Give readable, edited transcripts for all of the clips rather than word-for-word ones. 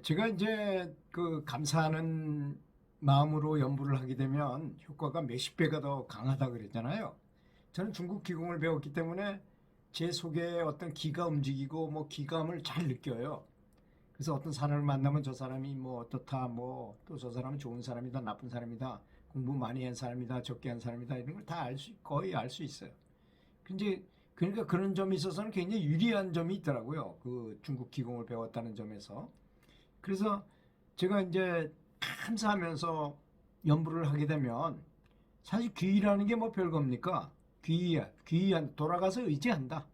제가 이제 그 감사하는 마음으로 연구를 하게 되면 효과가 몇십 배가 더 강하다 그랬잖아요. 저는 중국 기공을 배웠기 때문에 제 속에 어떤 기가 움직이고 뭐 기감을 잘 느껴요. 그래서 어떤 사람을 만나면 저 사람이 뭐 어떻다, 뭐 또 저 사람은 좋은 사람이다, 나쁜 사람이다, 공부 많이 한 사람이다, 적게 한 사람이다 이런 걸 다 거의 알 수 있어요. 근데 그러니까 그런 점이 있어서는 굉장히 유리한 점이 있더라고요. 그 중국 기공을 배웠다는 점에서. 그래서 제가 이제 감사하면서 연부를 하게 되면 사실 귀의라는 게 뭐 별겁니까? 귀의한 돌아가서 의지한다.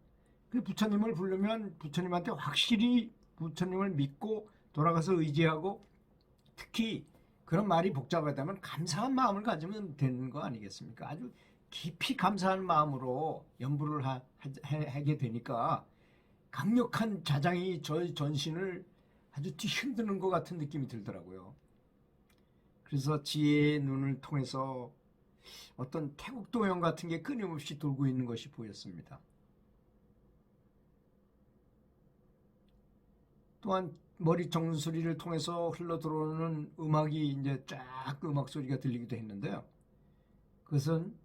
그 부처님을 부르면 부처님한테 확실히 부처님을 믿고 돌아가서 의지하고 특히 그런 말이 복잡하다면 감사한 마음을 가지면 되는 거 아니겠습니까? 아주 깊이 감사한 마음으로 연부를 하게 되니까 강력한 자장이 저의 전신을 아주 뒤흔드는 것 같은 느낌이 들더라고요. 그래서 지혜의 눈을 통해서 어떤 태국도형 같은 게 끊임없이 돌고 있는 것이 보였습니다. 또한 머리 정수리를 통해서 흘러 들어오는 음악이 이제 쫙 음악 소리가 들리기도 했는데요. 그것은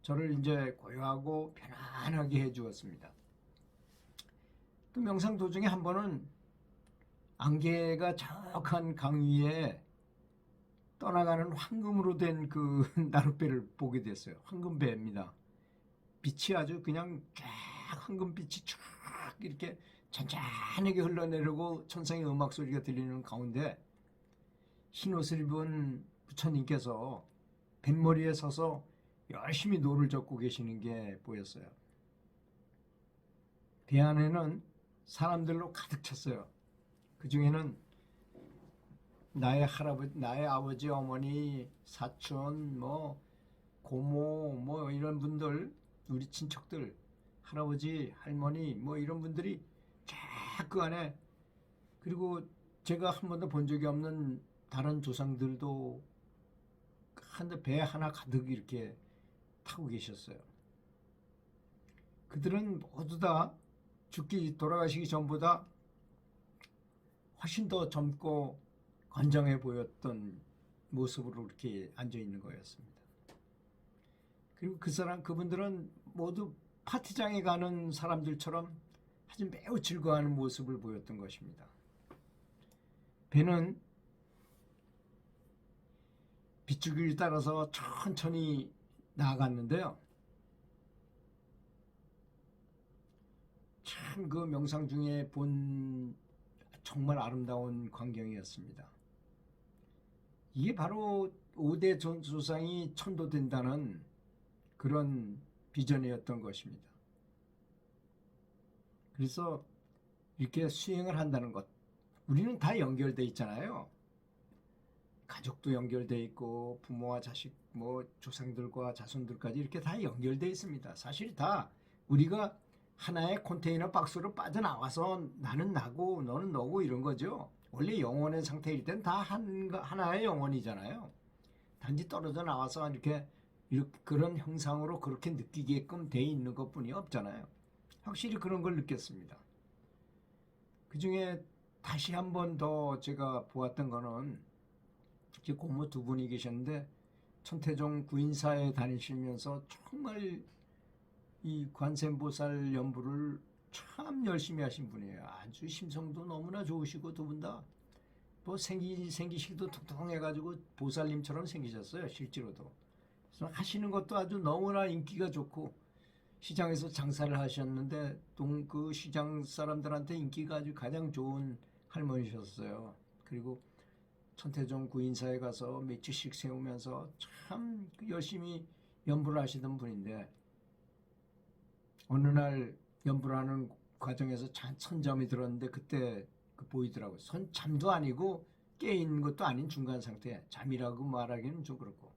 저를 이제 고요하고 편안하게 해주었습니다. 또 명상 도중에 한 번은 안개가 저악한 강 위에 떠나가는 황금으로 된 그 나룻배를 보게 됐어요. 황금배입니다. 빛이 아주 그냥 쫙 황금빛이 쫙 이렇게 잔잔하게 흘러내리고 천상의 음악 소리가 들리는 가운데 흰 옷을 입은 부처님께서 뱃머리에 서서 열심히 노를 젓고 계시는 게 보였어요. 배 안에는 사람들로 가득 찼어요. 그 중에는 나의 할아버지, 나의 아버지, 어머니, 사촌, 뭐 고모, 뭐 이런 분들, 우리 친척들, 할아버지, 할머니, 뭐 이런 분들이 쫙 그 안에, 그리고 제가 한 번도 본 적이 없는 다른 조상들도 한 배 하나 가득 이렇게 타고 계셨어요. 그들은 모두 다 돌아가시기 전보다 훨씬 더 젊고 건장해 보였던 모습으로 이렇게 앉아 있는 거였습니다. 그리고 그분들은 모두 파티장에 가는 사람들처럼 아주 매우 즐거워하는 모습을 보였던 것입니다. 배는 빗줄기를 따라서 천천히 나아갔는데요. 참 그 명상 중에 본 정말 아름다운 광경이었습니다. 이게 바로 5대 조상이 천도된다는 그런 비전이었던 것입니다. 그래서 이렇게 수행을 한다는 것, 우리는 다 연결돼 있잖아요. 가족도 연결돼 있고 부모와 자식, 뭐 조상들과 자손들까지 이렇게 다 연결돼 있습니다. 사실 다 우리가 하나의 컨테이너 박스로 빠져나와서 나는 나고 너는 너고 이런 거죠. 원래 영혼의 상태일 땐 다 하나의 영혼이잖아요. 단지 떨어져 나와서 이렇게 그런 형상으로 그렇게 느끼게끔 돼 있는 것뿐이 없잖아요. 확실히 그런 걸 느꼈습니다. 그 중에 다시 한 번 더 제가 보았던 거는 제 고모 두 분이 계셨는데 천태종 구인사에 다니시면서 정말 이 관세음보살 연부를 참 열심히 하신 분이에요. 아주 심성도 너무나 좋으시고 두 분 다 뭐 생기시기도 통통해가지고 보살님처럼 생기셨어요. 실제로도. 그래서 하시는 것도 아주 너무나 인기가 좋고 시장에서 장사를 하셨는데 그 시장 사람들한테 인기가 아주 가장 좋은 할머니셨어요. 그리고 천태종 구인사에 가서 며칠씩 세우면서 참 열심히 연부를 하시던 분인데 어느 날 연부를 하는 과정에서 선잠이 들었는데 그때 보이더라고요. 잠도 아니고 깨 있는 것도 아닌 중간 상태. 잠이라고 말하기는 좀 그렇고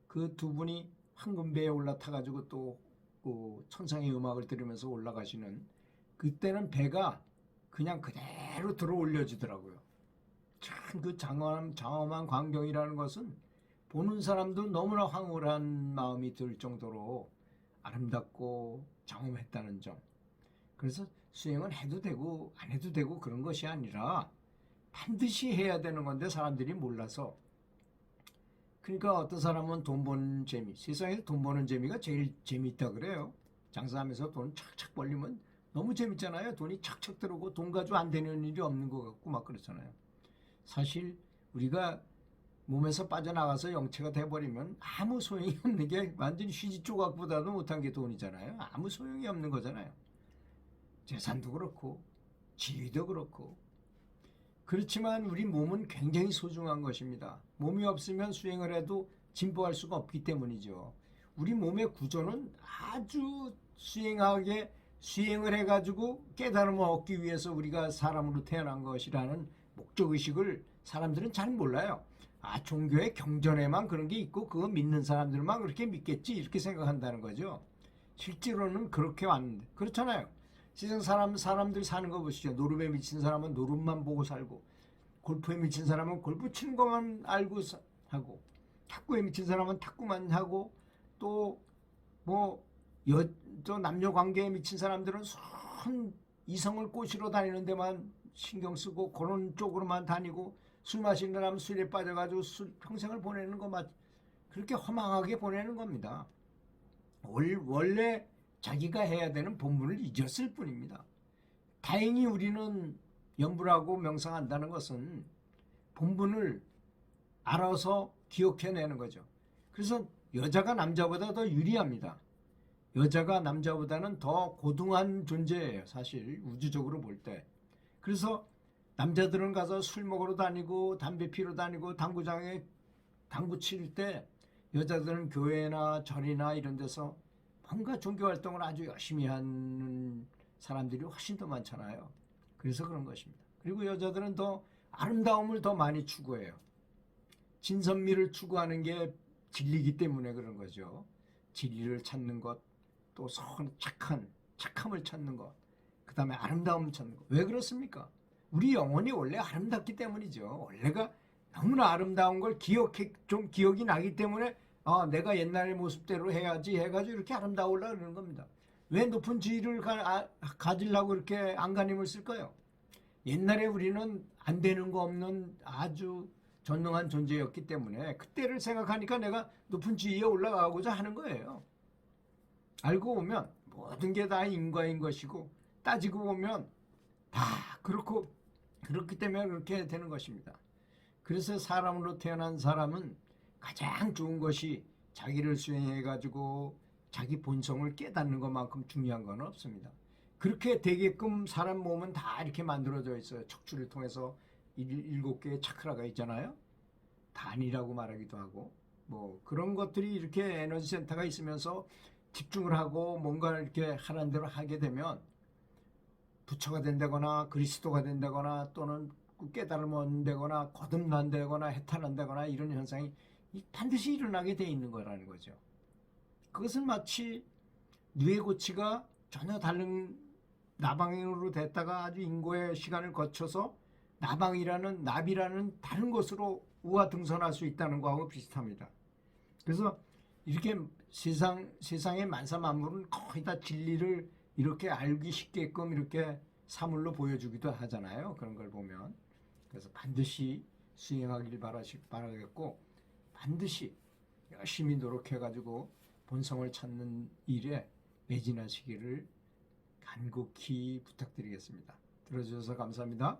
그 두 분이 황금배에 올라타가지고 또그 천상의 음악을 들으면서 올라가시는 그때는 배가 그냥 그대로 들어 올려지더라고요. 참 그 장엄한 광경이라는 것은 보는 사람도 너무나 황홀한 마음이 들 정도로 아름답고 장엄했다는 점. 그래서 수행은 해도 되고 안 해도 되고 그런 것이 아니라 반드시 해야 되는 건데 사람들이 몰라서. 그러니까 어떤 사람은 돈 버는 재미, 세상에서 돈 버는 재미가 제일 재미있다 그래요. 장사하면서 돈 착착 벌리면 너무 재밌잖아요. 돈이 착착 들어오고 돈 가지고 안 되는 일이 없는 것 같고 막 그렇잖아요. 사실 우리가 몸에서 빠져나가서 영체가 돼버리면 아무 소용이 없는 게 완전히 휴지 조각보다도 못한 게 돈이잖아요. 아무 소용이 없는 거잖아요. 재산도 그렇고 지위도 그렇고. 그렇지만 우리 몸은 굉장히 소중한 것입니다. 몸이 없으면 수행을 해도 진보할 수가 없기 때문이죠. 우리 몸의 구조는 아주 수행하게 수행을 해가지고 깨달음을 얻기 위해서 우리가 사람으로 태어난 것이라는 목적의식을 사람들은 잘 몰라요. 종교의 경전에만 그런 게 있고 그거 믿는 사람들만 그렇게 믿겠지 이렇게 생각한다는 거죠. 실제로는 그렇게 왔는데 그렇잖아요. 세상 사람들 사는 거 보시죠. 노름에 미친 사람은 노름만 보고 살고, 골프에 미친 사람은 골프 치는 것만 알고 하고, 탁구에 미친 사람은 탁구만 하고, 또 또 남녀 관계에 미친 사람들은 순 이성을 꼬시러 다니는 데만 신경 쓰고 그런 쪽으로만 다니고, 술 마시는 사람은 술에 빠져가지고 평생을 보내는 거 그렇게 허망하게 보내는 겁니다. 원래 자기가 해야 되는 본분을 잊었을 뿐입니다. 다행히 우리는 염불하고 명상한다는 것은 본분을 알아서 기억해내는 거죠. 그래서 여자가 남자보다 더 유리합니다. 여자가 남자보다는 더 고등한 존재예요. 사실 우주적으로 볼 때. 그래서 남자들은 가서 술 먹으러 다니고 담배 피러 다니고 당구장에 당구 칠 때 여자들은 교회나 절이나 이런 데서 뭔가 종교활동을 아주 열심히 하는 사람들이 훨씬 더 많잖아요. 그래서 그런 것입니다. 그리고 여자들은 더 아름다움을 더 많이 추구해요. 진선미를 추구하는 게 진리이기 때문에 그런 거죠. 진리를 찾는 것, 또 착함을 찾는 것, 그 다음에 아름다움을 찾는 것. 왜 그렇습니까? 우리 영혼이 원래 아름답기 때문이죠. 원래가 너무나 아름다운 걸 좀 기억이 나기 때문에 내가 옛날의 모습대로 해야지 해가지고 이렇게 아름다우려고 그러는 겁니다. 왜 높은 지위를 가지려고 이렇게 안간힘을 쓸까요? 옛날에 우리는 안 되는 거 없는 아주 전능한 존재였기 때문에 그때를 생각하니까 내가 높은 지위에 올라가고자 하는 거예요. 알고 보면 모든 게 다 인과인 것이고 따지고 보면 다 그렇기 때문에 그렇게 되는 것입니다. 그래서 사람으로 태어난 사람은 가장 좋은 것이 자기를 수행해가지고 자기 본성을 깨닫는 것만큼 중요한 건 없습니다. 그렇게 되게끔 사람 몸은 다 이렇게 만들어져 있어요. 척추를 통해서 7개의 차크라가 있잖아요. 단이라고 말하기도 하고 그런 것들이 이렇게 에너지 센터가 있으면서 집중을 하고 뭔가 이렇게 하라는 대로 하게 되면 부처가 된다거나 그리스도가 된다거나 또는 깨달음을 얻는다거나 거듭난다거나 해탈한다거나 이런 현상이 반드시 일어나게 돼 있는 거라는 거죠. 그것은 마치 뇌고치가 전혀 다른 나방으로 됐다가 아주 인고의 시간을 거쳐서 나비라는 다른 것으로 우하등선할 수 있다는 거하고 비슷합니다. 그래서 이렇게 세상의 만사만물은 거의 다 진리를 이렇게 알기 쉽게끔 이렇게 사물로 보여주기도 하잖아요. 그런 걸 보면. 그래서 반드시 수행하길 바라겠고 반드시 열심히 노력해가지고 본성을 찾는 일에 매진하시기를 간곡히 부탁드리겠습니다. 들어주셔서 감사합니다.